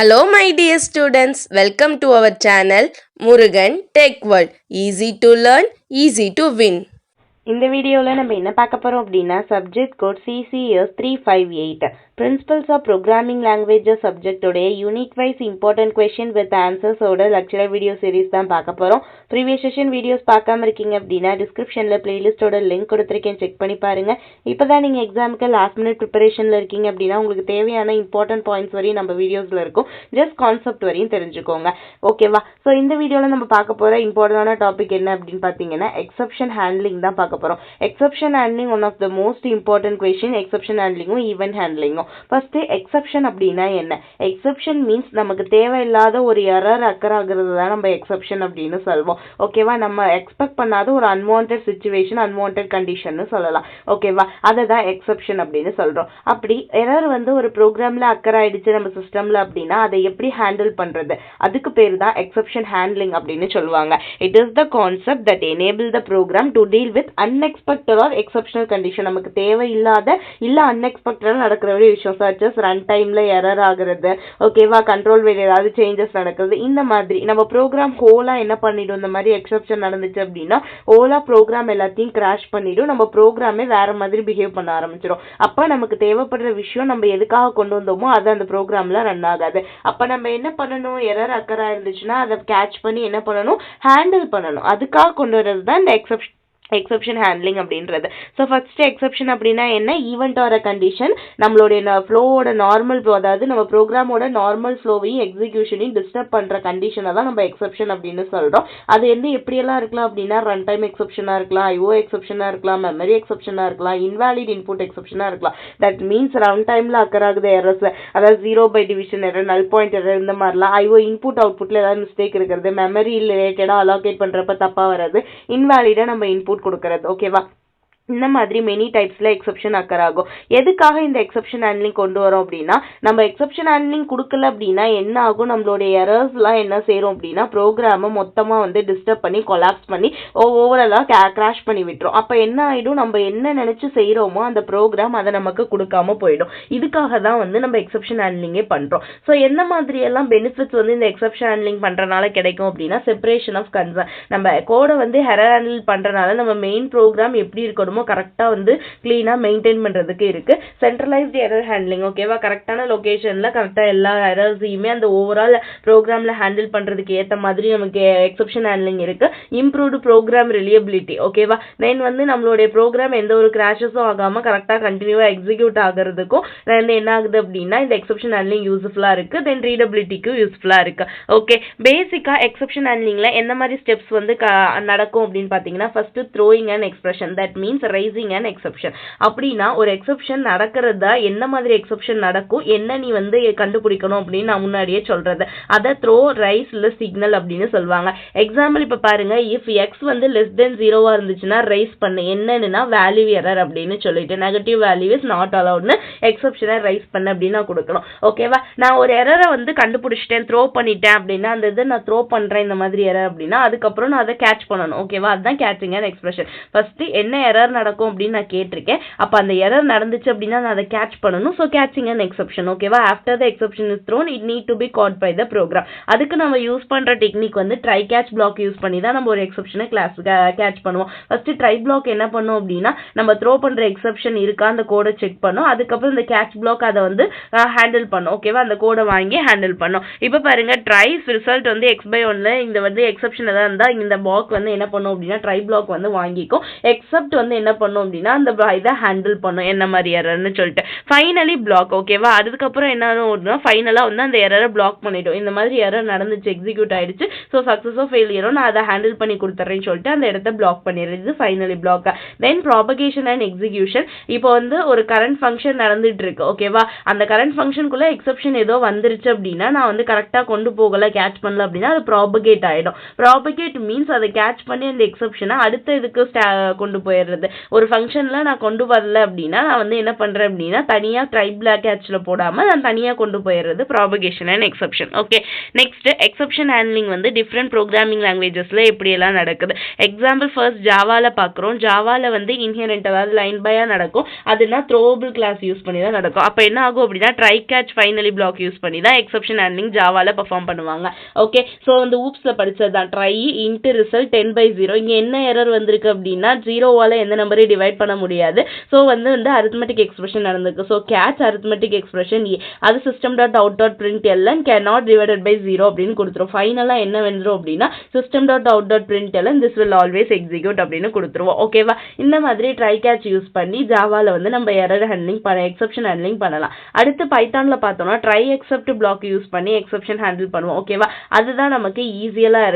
Hello my dear students, welcome to our channel Murugan Tech World. Easy to learn, easy to win. இந்த வீடியோவில் நம்ம என்ன பார்க்க போகிறோம் அப்படின்னா subject code CCS 358 principles of programming languages சப்ஜெக்டோடைய unit wise important question with ஆன்சர்ஸோட lecturer video series தான் பார்க்க போகிறோம். ப்ரீவியஸ் செஷன் வீடியோஸ் பார்க்காம இருக்கீங்க அப்படின்னா டிஸ்கிரிப்ஷனில் பிளேலிஸ்ட்டோட லிங்க் கொடுத்துருக்கேன், செக் பண்ணி பாருங்கள். இப்போ தான் நீங்கள் எக்ஸாமுக்கு லாஸ்ட் மினிட் ப்ரிப்பரேஷனில் இருக்கீங்க அப்படின்னா உங்களுக்கு தேவையான இம்பார்ட்டன்ட் பாயிண்ட்ஸ் வரையும் நம்ம வீடியோஸில் இருக்கும், ஜஸ்ட் கான்செப்ட் வரையும் தெரிஞ்சுக்கோங்க. ஓகேவா? ஸோ இந்த வீடியோவில் நம்ம பார்க்க போகிற இம்பார்ட்டண்டான டாபிக் என்ன அப்படின்னு பார்த்தீங்கன்னா எக்ஸப்ஷன் ஹேண்ட்லிங் தான் பார்க்க போகிறோம். Exception handling one of the most important question. Exception ஹேண்ட்லிங்கும் ஈவென்ட் ஹேண்ட்லிங்கும். ஃபர்ஸ்ட் எக்ஸப்ஷன் அப்படின்னா என்ன? எக்ஸப்ஷன் மீன்ஸ் நமக்கு தேவையில்லாத ஒரு எரர் அக்கர் ஆகுறது தான் நம்ம எக்ஸப்ஷன் அப்படின்னு சொல்வோம். ஓகேவா? நம்ம எக்ஸ்பெக்ட் பண்ணாத ஒரு அன்வான்ட் சிச்சுவேஷன், அன்வான்ட் கண்டிஷன் சொல்லலாம். ஓகேவா? அதை தான் எக்ஸப்ஷன் அப்படின்னு சொல்றோம். அப்படி எரர் வந்து ஒரு ப்ரோக்ராம்ல அக்கர் ஆயிடுச்சு நம்ம சிஸ்டம்ல அப்படின்னா அதை எப்படி ஹேண்டில் பண்றது, அதுக்கு பேர் தான் எக்ஸப்ஷன் ஹேண்ட்லிங் அப்படின்னு சொல்லுவாங்க. It is the concept that enable the program to deal with unexpected or exceptional condition. நமக்கு தேவையில்லாத இல்ல அன்எக்ஸ்பெக்டடா நடக்கிற ஒரு விஷயம், சர்ச்சஸ் ரன் டைம்ல எரர் ஆகுறது, ஓகேவா, கண்ட்ரோல் வேற ஏதாவது சேஞ்சஸ் நடக்குது, இந்த மாதிரி நம்ம ப்ரோக்ராம் ஹோலா என்ன பண்ணிடும், இந்த மாதிரி எக்ஸப்ஷன் நடந்துச்சு அப்படின்னா ஹோலா ப்ரோக்ராம் எல்லாத்தையும் கிராஷ் பண்ணிடும், நம்ம ப்ரோக்ராமே வேற மாதிரி பிஹேவ் பண்ண ஆரம்பிச்சிடும். அப்ப நமக்கு தேவைப்படுற விஷயம் நம்ம எதுக்காக கொண்டு வந்தோமோ அது அந்த ப்ரோக்ராம்ல ரன் ஆகாது. அப்ப நம்ம என்ன பண்ணணும், எரர் அக்கரா இருந்துச்சுன்னா அதை கேட்ச் பண்ணி என்ன பண்ணணும், ஹேண்டில் பண்ணணும். அதுக்காக கொண்டு வர்றது தான் இந்த எக்ஸப்ஷன் ஹேண்ட்லிங் அப்படின்றது. ஸோ ஃபர்ஸ்ட் எக்ஸப்ஷன் அப்படின்னா என்ன? ஈவெண்ட் ஆர் கண்டிஷன் நம்மளுடைய ஃப்ளோவோட நார்மல் ஃப்ளோ, அதாவது நம்ம ப்ரோக்ராமோட நார்மல் ஃப்ளோவையும் எக்ஸிக்யூஷனையும் டிஸ்டர்ப் பண்ற கண்டிஷனை தான் நம்ம எக்ஸப்ஷன் அப்படின்னு சொல்றோம். அது வந்து எப்படியெல்லாம் இருக்கலாம் அப்படின்னா ரன் டைம் எக்ஸப்ஷனா இருக்கலாம், ஐஓ எக்ஸப்ஷனா இருக்கலாம், மெமரி எக்ஸப்ஷனா இருக்கலாம், இன்வாலிட் இன்புட் எக்ஸப்ஷனா இருக்கலாம். தட் மீன்ஸ் ரன் டைம்ல அக்கர் ஆகுது எரர்ஸ், அதாவது 0/division எரர், நல் பாயிண்ட் எரர், இந்த மாதிரிலாம். ஐஓ இன்புட் அவுட்புட்ல ஏதாவது மிஸ்டேக் இருக்கிறது, மெமரி ரிலேட்டடா அலோகேட் பண்றப்ப தப்பா வர்றது, இன்வாலிடா நம்ம இன்புட் கொடுக்கறது. ஓகேவா? இந்த மாதிரி மெனி டைப்ஸ்ல எக்ஸப்ஷன் அக்கர் ஆகும். எதுக்காக இந்த எக்ஸப்ஷன் ஹேண்ட்லிங் கொண்டு வரோம் அப்படின்னா நம்ம எக்ஸப்ஷன் ஹேண்ட்லிங் கொடுக்கல அப்படின்னா என்ன ஆகும், நம்மளுடைய எரர்ஸ்லாம் என்ன செய்யறோம் அப்படின்னா ப்ரோக்ராமை மொத்தமா வந்து டிஸ்டர்ப் பண்ணி கொலாப்ஸ் பண்ணி ஓவராலா கிராஷ் பண்ணி விட்டுரும். அப்ப என்ன ஆயிடும், நம்ம என்ன நினைச்சு செய்யறோமோ அந்த ப்ரோக்ராம் அதை நமக்கு கொடுக்காம போயிடும். இதுக்காக தான் வந்து நம்ம எக்ஸப்ஷன் ஹேண்ட்லிங்கே பண்றோம். ஸோ என்ன மாதிரி எல்லாம் பெனிஃபிட்ஸ் வந்து இந்த எக்ஸப்ஷன் ஹேண்ட்லிங் பண்றதுனால கிடைக்கும் அப்படின்னா செப்பரேஷன் ஆஃப் கன்சர்ன். நம்ம கோடை வந்து எரர் ஹேண்டில் பண்றதுனால நம்ம மெயின் ப்ரோக்ராம் எப்படி இருக்கணும் கரெக்டா வந்து கிளீனா மெயின்டைன் பண்றதுக்கு இருக்கு. சென்ட்ரலைஸ்டு எரர் ஹேண்ட்லிங், ஓகேவா, கரெக்டான லொகேஷன்ல கரெக்டா எல்லா எரர்ஸையுமே அந்த ஓவரால் ப்ரோக்ராம்ல ஹேண்டில் பண்றதுக்கு ஏத்த மாதிரி நமக்கு எக்ஸப்ஷன் ஹேண்ட்லிங் இருக்கு. இம்ப்ரூவ்டு ப்ரோக்ராம் ரிலியபிலிட்டி, ஓகேவா, தென் வந்து நம்மளுடைய ப்ரோக்ராம் எந்த ஒரு கிராஷஸும் ஆகாம கரெக்டா கண்டினியூவா எக்ஸிக்யூட் ஆகிறதுக்கும் என்ன ஆகுது அப்படின்னா இந்த எக்ஸப்ஷன் ஹேண்ட்லிங் யூஸ்ஃபுல்லா இருக்கு. தென் ரீடபிலிட்டிக்கும் யூஸ்ஃபுல்லா இருக்கு. ஓகே, பேசிக்கா எக்ஸப்ஷன் ஹேண்ட்லிங்ல எந்த மாதிரி ஸ்டெப்ஸ் வந்து நடக்கும் அப்படின்னு பாத்தீங்கன்னா first throwing and expression, that means raising and exception. அப்படின்னா ஒரு எக்ஸப்ஷன் நடக்கிறதா என்ன மாதிரி எக்ஸப்ஷன் நடக்கும், என்ன நீ வந்து கண்டுபிடிக்கணும் அப்படின்னு நான் முன்னாடியே சொல்றது, அதை த்ரோ, ரைஸ் இல்ல சிக்னல் அப்படின்னு சொல்லுவாங்க. எக்ஸாம்பிள் இப்ப பாருங்க, இஃப் எக்ஸ் வந்து லெஸ் தென் 0வா இருந்துச்சுன்னா ரைஸ் பண்ணு, என்னன்னா வேல்யூ எரர் அப்படின்னு சொல்லிட்டு நெகட்டிவ் வேல்யூ இஸ் நாட் அலவுட்னு எக்ஸப்ஷனை ரைஸ் பண்ணு அப்படின்னு நான் கொடுக்கணும். ஓகேவா? நான் ஒரு எரரை வந்து கண்டுபிடிச்சிட்டேன், த்ரோ பண்ணிட்டேன் அப்படின்னா அந்த இதை நான் த்ரோ பண்றேன் இந்த மாதிரி எரர் அப்படின்னா அதுக்கப்புறம் நான் அதை கேட்ச் பண்ணணும். ஓகேவா? அதுதான் கேட்சிங் அண்ட் எக்ஸ்பிரஷன். ஃபர்ஸ்ட் என்ன எரர் நடக்கும் அப்படின்னு நான் கேட்டிருக்கேன். அப்ப அந்த எரர் நடந்துச்சு அப்படின்னா நான் அதை கேட்ச் பண்ணணும். So catching and exception. ஓகேவா? After the exception is thrown it need to be caught by the program. அதுக்கு நம்ம யூஸ் பண்ற டெக்னிக் வந்து ட்ரை கேட்ச் பிளாக் யூஸ் பண்ணி தான் நம்ம ஒரு எக்ஸப்ஷனை கேட்ச் பண்ணுவோம். ஃபர்ஸ்ட் ட்ரை பிளாக் என்ன பண்ணும் அப்படின்னா நம்ம த்ரோ பண்ற எக்ஸப்ஷன் இருக்கா அந்த கோடை செக் பண்ணும். அதுக்கப்புறம் இந்த கேட்ச் பிளாக் அதை வந்து ஹேண்டில் பண்ணும். ஓகேவா? அந்த கோடை வாங்கி ஹேண்டில் பண்ணும். இப்ப பாருங்க, ட்ரைஸ் ரிசல்ட் வந்து x/1ல இந்த வந்து எக்ஸப்ஷன் ஏதாவது இருந்தா இந்த பிளாக் வந்து என்ன பண்ணும் அப்படின்னா ட்ரை பிளாக் வந்து வாங்கிக்கும். எக்ஸப்ட் வந்து என்ன பண்ணும் அப்படின்னா அந்த இதை ஹேண்டில் பண்ணும் என்ன மாதிரி எரர்னு சொல்லிட்டு. Finally block. ஓகேவா? அதுக்கப்புறம் என்ன ஆகும்னா ஃபைனலா வந்து அந்த எரரை பிளாக் பண்ணிடும். இந்த மாதிரி எரர் நடந்துச்சு, எக்ஸிக்யூட் ஆயிடுச்சு, ஸோ சக்சஸோ ஃபெயிலியரோ நான் அதை ஹேண்டில் பண்ணி கொடுத்துறேன்னு சொல்லிட்டு அந்த இடத்த பிளாக் பண்ணிடுறது finally block. Then propagation and execution. இப்போ வந்து ஒரு கரண்ட் ஃபங்க்ஷன் நடந்துட்டு இருக்கு. ஓகேவா? அந்த கரண்ட் ஃபங்க்ஷனுக்குள்ள எக்ஸப்ஷன் ஏதோ வந்துருச்சு அப்படின்னா நான் வந்து கரெக்டா கொண்டு போகல, கேட்ச் பண்ணல அப்படின்னா அது ப்ராபகேட் ஆயிடும். ப்ராபகேட் மீன்ஸ் அதை கேட்ச் பண்ணி அந்த எக்ஸப்ஷனை அடுத்த இதுக்கு கொண்டு போயிடுறது. ஒரு ஃபங்க்ஷனில் நான் கொண்டு வரல அப்படின்னா நான் வந்து என்ன பண்ணுறேன் அப்படின்னா தனியாக ட்ரை பிளாக் கேட்சில் போடாமல் நான் தனியாக கொண்டு போயிடுறது propagation and exception. Okay, next exception handling வந்து டிஃப்ரெண்ட் ப்ரோக்ராமிங் லாங்குவேஜஸில் எப்படியெல்லாம் நடக்குது. எக்ஸாம்பிள் ஃபர்ஸ்ட் ஜாவாவில் பார்க்குறோம். ஜாவாவில் வந்து இன்ஹெரண்ட் அதாவது லைன் பையாக நடக்கும். அதுனா த்ரோவபிள் கிளாஸ் யூஸ் பண்ணி தான் நடக்கும். அப்போ என்ன ஆகும் அப்படின்னா try catch finally block use பண்ணி தான் எக்ஸப்ஷன் ஹேண்ட்லிங் ஜாவாவில் பெர்ஃபார்ம் பண்ணுவாங்க. ஓகே, ஸோ வந்து ஊப்ஸில் படித்தது தான் ட்ரை இன்ட்டு ரிசல்ட் 10/0. இங்கே என்ன எரர் வந்திருக்கு அப்படின்னா 0வால் எந்த நம்பரையும் டிவைட் பண்ண முடியாது. ஸோ வந்து அரித்மெட்டிக் எக்ஸ்பிரஷன் நடந்திருக்கு. ஸோ கேட்ச் அரித்மெட்டிக் எக்ஸ்பிரஷன் அது system dot out dot print ln can not divided by 0 அப்படின்னு கொடுத்துரும். ஃபைனலாக என்ன வந்துடும் அப்படின்னா system dot out dot print ln this will always execute அப்படின்னு கொடுத்துருவோம். ஓகேவா, இந்த மாதிரி ட்ரை கேட்ச் யூஸ் பண்ணி ஜாவாவில் வந்து நம்ம எரர் ஹேண்ட்லிங் எக்ஸப்ஷன் ஹேண்ட்லிங் பண்ணலாம். அடுத்து பைத்தானில் பார்த்தோம்னா ட்ரை எக்ஸப்ட் பிளாக் யூஸ் பண்ணி எக்ஸப்ஷன் ஹேண்டில் பண்ணுவோம். ஓகேவா, அதுதான் நமக்கு ஈஸியாக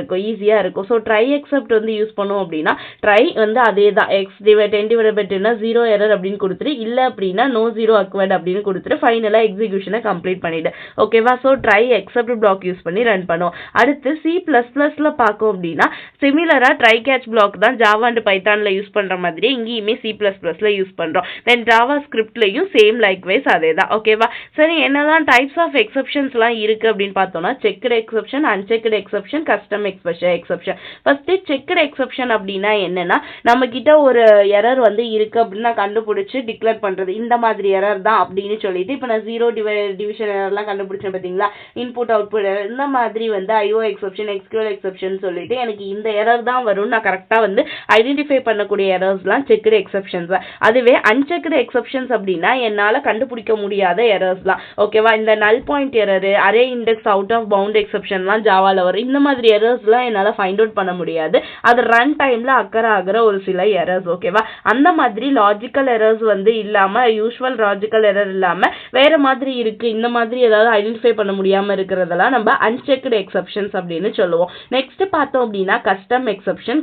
இருக்கும். ஸோ ட்ரை எக்ஸப்ட் வந்து யூஸ் பண்ணுவோம் அப்படின்னா ட்ரை வந்து அதே தான் x10/10 0 எரர் அப்படின்னு கொடுத்துட்டு இல்லை அப்படின்னா நோ 0 அக்வர்ட் அப்படின்னு கொடுத்துட்டு ஃபைனலாக எக்ஸிக்யூஷனை கம்ப்ளீட் பண்ணிடு. ஓகேவா, so try except block use பண்ணி ரன் பண்ணுவோம். அடுத்து C++ல பார்க்கும் அப்படின்னா சிமிலராக ட்ரை கேட்ச் பிளாக் தான் ஜாவா அண்ட் பைத்தானில் யூஸ் பண்ணுற மாதிரி இங்கேயுமே C++ல யூஸ் பண்ணுறோம். தென் ஜாவா ஸ்கிரிப்ட்லையும் சேம் லைக்வைஸ் அதே தான். ஓகேவா, சரி என்னதான் டைப்ஸ் ஆஃப் எக்ஸப்ஷன்ஸ்லாம் இருக்குது அப்படின்னு பார்த்தோம்னா checked exception, unchecked exception, custom exception. First checked exception அப்படின்னா என்னன்னா நம்ம கிட்ட ஒரு எரர் வந்து இருக்கு அப்படின்னு நான் கண்டுபிடிச்சு டிக்ளேர் பண்றது. இந்த மாதிரி எரர் தான் அப்படின்னு சொல்லிட்டு இப்போ நான் 0 டிவிஷன் எரர்லாம் கண்டுபிடிச்சேன் பார்த்தீங்களா, இன்புட் அவுட்புட் எரர். இந்த மாதிரி வந்து ஐஓ எக்ஸப்ஷன், எக்ஸ்கியூஎல் எக்ஸப்ஷன் சொல்லிட்டு எனக்கு இந்த எரர் தான் வரும் நான் கரெக்டாக வந்து ஐடென்டிஃபை பண்ணக்கூடிய எரர்ஸ்லாம் செக்டு எக்ஸப்ஷன்ஸ். அதுவே அன்செக்டு எக்ஸப்ஷன்ஸ் அப்படின்னா என்னால் கண்டுபிடிக்க முடியாத எரர்ஸ்லாம். ஓகேவா, இந்த null point error, array index out of bound எக்ஸப்ஷன்லாம் ஜாவாவில் வரும். இந்த மாதிரி எரர்ஸ்லாம் என்னால் ஃபைண்ட் அவுட் பண்ண முடியாது. அது ரன் டைமில் ஆகிற ஒரு சில எரர்ஸ். ஓகேவா, அந்த மாதிரி லாஜிக்கல் எரர்ஸ் வந்து இல்லாமல் யூஸ்வல் லாஜிக்கல் எரர் இல்லாமல் வேற மாதிரி இருக்கு, இந்த மாதிரி ஏதாவது ஐடென்டிஃபை பண்ண முடியாமல் இருக்கிறதெல்லாம் நம்ம அன்செக்டு எக்ஸப்ஷன்ஸ் அப்படின்னு சொல்லுவோம். நெக்ஸ்ட் பார்த்தோம் அப்படின்னா கஸ்டம் எக்ஸப்ஷன்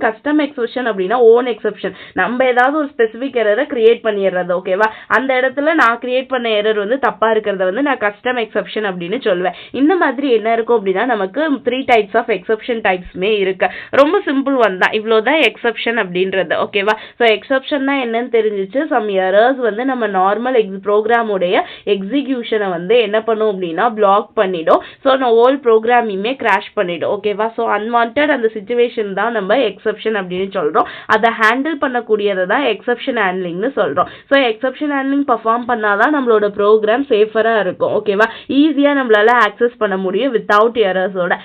அப்படின்னா ஓன் எக்ஸப்ஷன். நம்ம ஏதாவது ஒரு ஸ்பெசிஃபிக் எரரை கிரியேட் பண்ணிடுறது. ஓகேவா, அந்த இடத்துல நான் கிரியேட் பண்ண எரர் வந்து தப்பா இருக்கிறத வந்து நான் கஸ்டம் எக்ஸப்ஷன் அப்படின்னு சொல்லுவேன். இந்த மாதிரி என்ன இருக்கும் அப்படின்னா நமக்கு 3 டைப்ஸ் ஆஃப் எக்ஸப்ஷன் டைப்ஸ்மே இருக்கு. ரொம்ப சிம்பிள் ஒன் தான், இவ்வளோதான் எக்ஸப்ஷன் அப்படின்றது. ஓகேவா, ஸோ எக்ஸப்ஷன்னா என்னன்னு தெரிஞ்சிச்சு. சம் எரர்ஸ் வந்து நம்ம நார்மல் ப்ரோக்ராமுடைய எக்ஸிக்யூஷனை வந்து என்ன பண்ணும் அப்படின்னா பிளாக் பண்ணிடும். ஸோ நான் ஹோல் ப்ரோக்ராமையுமே கிராஷ் பண்ணிடும். ஓகேவா, ஸோ அன்வான்ட் அந்த சிச்சுவேஷன் தான் நம்ம எக்ஸப்ஷன் அப்படின்னு சொல்றோம். அதை ஹேண்டில் பண்ணக்கூடியதை தான் எக்ஸப்ஷன் ஹேண்ட்லிங்னு சொல்றோம். ஸோ எக்ஸப்ஷன் ஹேண்ட்லிங் பர்ஃபார்ம் பண்ணாதான் நம்மளோட ப்ரோக்ராம் சேஃபரா இருக்கும். ஓகேவா, ஈஸியா நம்மளால ஆக்சஸ் பண்ண முடியும் வித்தவுட் எரர்ஸோட.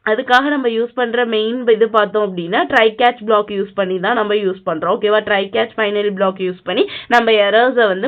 அதுக்காக நம்ம யூஸ் பண்ற மெயின் இது பார்த்தோம் அப்படின்னா ட்ரை கேட்ச் பிளாக் யூஸ் பண்ணி தான் நம்ம யூஸ் பண்றோம். ஓகேவா, try catch finally block use பண்ணி நம்ம எரர்ஸை வந்து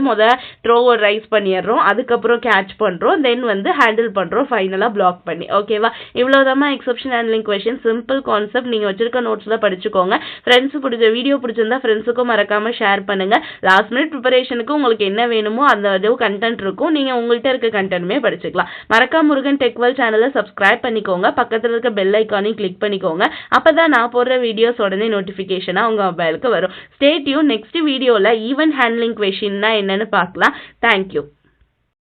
த்ரோவை ரைஸ் பண்ணிடுறோம், அதுக்கப்புறம் கேட்ச் பண்றோம், தென் வந்து ஹேண்டில் பண்றோம் ஃபைனலா பிளாக் பண்ணி. ஓகேவா, இவ்வளவுதான் exception handling question. Simple concept. நீங்க வச்சிருக்க நோட்ஸ்ல படிச்சுக்கோங்க. ஃப்ரெண்ட்ஸ் வீடியோ பிடிச்சிருந்தா ஃப்ரெண்ட்ஸுக்கும் மறக்காம ஷேர் பண்ணுங்க. லாஸ்ட் மினிட் ப்ரிப்பரேஷனுக்கு உங்களுக்கு என்ன வேணுமோ அந்த கண்டென்ட் இருக்கும், நீங்க உங்கள்கிட்ட இருக்க கண்டென்ட்மே படிச்சுக்கலாம். மறக்காம முருகன் டெக்வெல் சேனலை சப்ஸ்கிரைப் பண்ணிக்கோங்க. பக்கத்துல இருக்க பெல் ஐகானையும் கிளிக் பண்ணிக்கோங்க. அப்பதான் நான் போடுற வீடியோஸ் உடனே நோட்டிபிகேஷனா உங்க மொபைலுக்கு வரும். Stay tune. நெக்ஸ்ட் வீடியோல ஈவென்ட் ஹேண்ட்லிங் கொஸ்டின்னா என்னன்னு பார்க்கலாம். தேங்க்யூ.